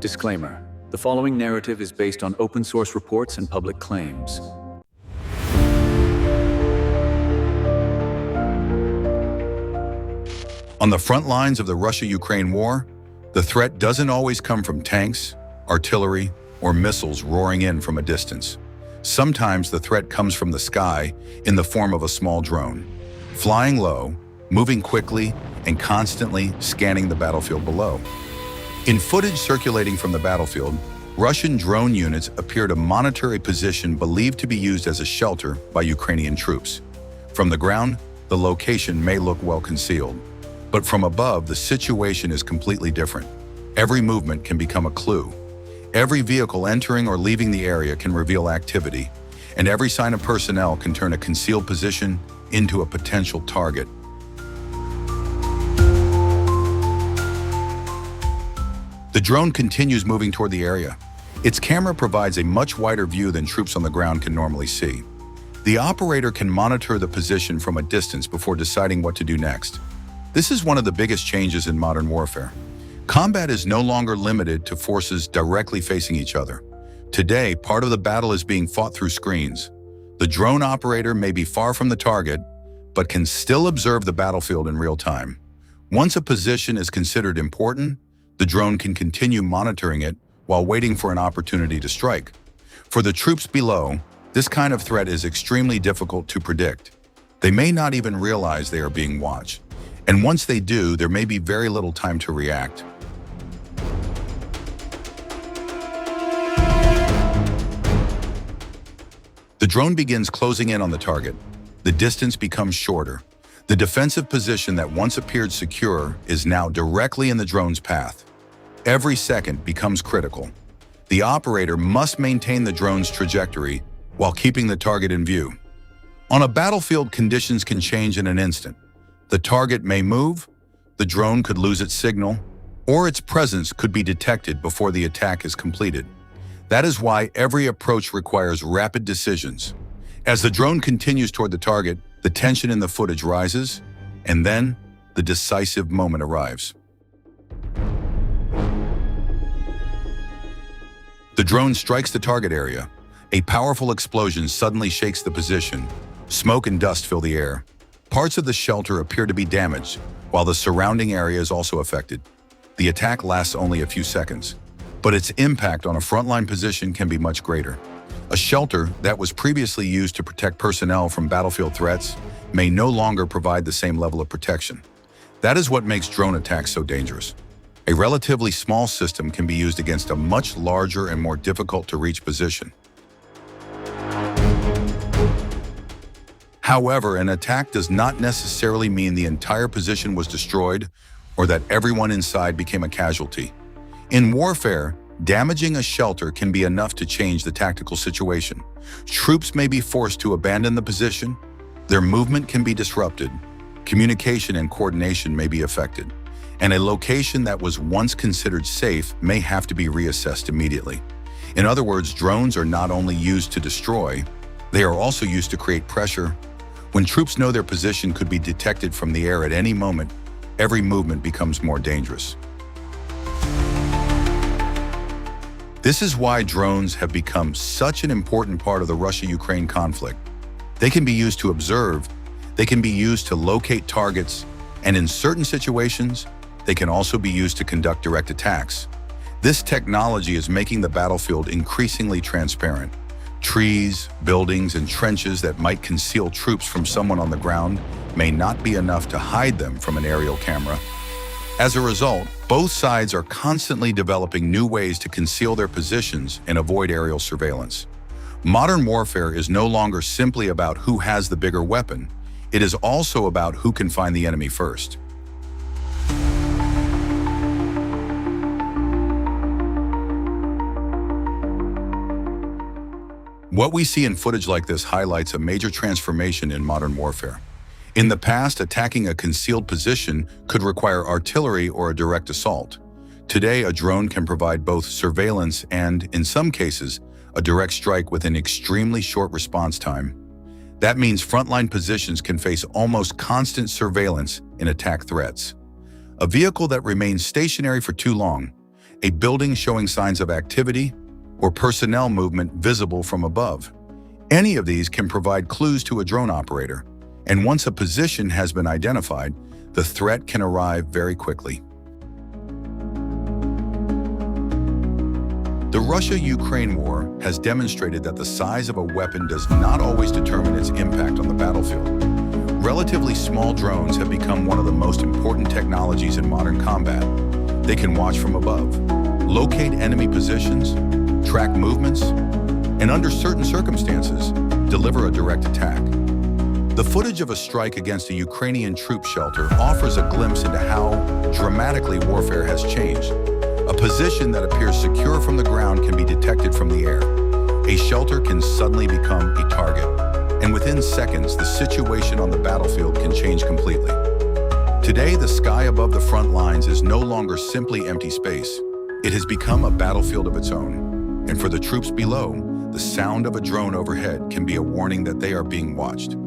Disclaimer: the following narrative is based on open source reports and public claims. On the front lines of the Russia-Ukraine war, the threat doesn't always come from tanks, artillery, or missiles roaring in from a distance. Sometimes the threat comes from the sky in the form of a small drone, flying low, moving quickly, and constantly scanning the battlefield below. In footage circulating from the battlefield, Russian drone units appear to monitor a position believed to be used as a shelter by Ukrainian troops. From the ground, the location may look well concealed. But from above, the situation is completely different. Every movement can become a clue. Every vehicle entering or leaving the area can reveal activity, and every sign of personnel can turn a concealed position into a potential target. The drone continues moving toward the area. Its camera provides a much wider view than troops on the ground can normally see. The operator can monitor the position from a distance before deciding what to do next. This is one of the biggest changes in modern warfare. Combat is no longer limited to forces directly facing each other. Today, part of the battle is being fought through screens. The drone operator may be far from the target, but can still observe the battlefield in real time. Once a position is considered important, the drone can continue monitoring it while waiting for an opportunity to strike. For the troops below, this kind of threat is extremely difficult to predict. They may not even realize they are being watched. And once they do, there may be very little time to react. The drone begins closing in on the target. The distance becomes shorter. The defensive position that once appeared secure is now directly in the drone's path. Every second becomes critical. The operator must maintain the drone's trajectory while keeping the target in view. On a battlefield, conditions can change in an instant. The target may move, the drone could lose its signal, or its presence could be detected before the attack is completed. That is why every approach requires rapid decisions. As the drone continues toward the target, the tension in the footage rises, and then the decisive moment arrives. The drone strikes the target area. A powerful explosion suddenly shakes the position. Smoke and dust fill the air. Parts of the shelter appear to be damaged, while the surrounding area is also affected. The attack lasts only a few seconds, but its impact on a frontline position can be much greater. A shelter that was previously used to protect personnel from battlefield threats may no longer provide the same level of protection. That is what makes drone attacks so dangerous. A relatively small system can be used against a much larger and more difficult to reach position. However, an attack does not necessarily mean the entire position was destroyed or that everyone inside became a casualty. In warfare, damaging a shelter can be enough to change the tactical situation. Troops may be forced to abandon the position, their movement can be disrupted, communication and coordination may be affected, and a location that was once considered safe may have to be reassessed immediately. In other words, drones are not only used to destroy, they are also used to create pressure. When troops know their position could be detected from the air at any moment, every movement becomes more dangerous. This is why drones have become such an important part of the Russia-Ukraine conflict. They can be used to observe, they can be used to locate targets, and in certain situations, they can also be used to conduct direct attacks. This technology is making the battlefield increasingly transparent. Trees, buildings, and trenches that might conceal troops from someone on the ground may not be enough to hide them from an aerial camera. As a result, both sides are constantly developing new ways to conceal their positions and avoid aerial surveillance. Modern warfare is no longer simply about who has the bigger weapon. It is also about who can find the enemy first. What we see in footage like this highlights a major transformation in modern warfare. In the past, attacking a concealed position could require artillery or a direct assault. Today, a drone can provide both surveillance and, in some cases, a direct strike with an extremely short response time. That means frontline positions can face almost constant surveillance in attack threats. A vehicle that remains stationary for too long, a building showing signs of activity, or personnel movement visible from above. Any of these can provide clues to a drone operator, and once a position has been identified, the threat can arrive very quickly. The Russia-Ukraine war has demonstrated that the size of a weapon does not always determine its impact on the battlefield. Relatively small drones have become one of the most important technologies in modern combat. They can watch from above, locate enemy positions, track movements, and under certain circumstances, deliver a direct attack. The footage of a strike against a Ukrainian troop shelter offers a glimpse into how dramatically warfare has changed. A position that appears secure from the ground can be detected from the air. A shelter can suddenly become a target, and within seconds, the situation on the battlefield can change completely. Today, the sky above the front lines is no longer simply empty space. It has become a battlefield of its own. And for the troops below, the sound of a drone overhead can be a warning that they are being watched.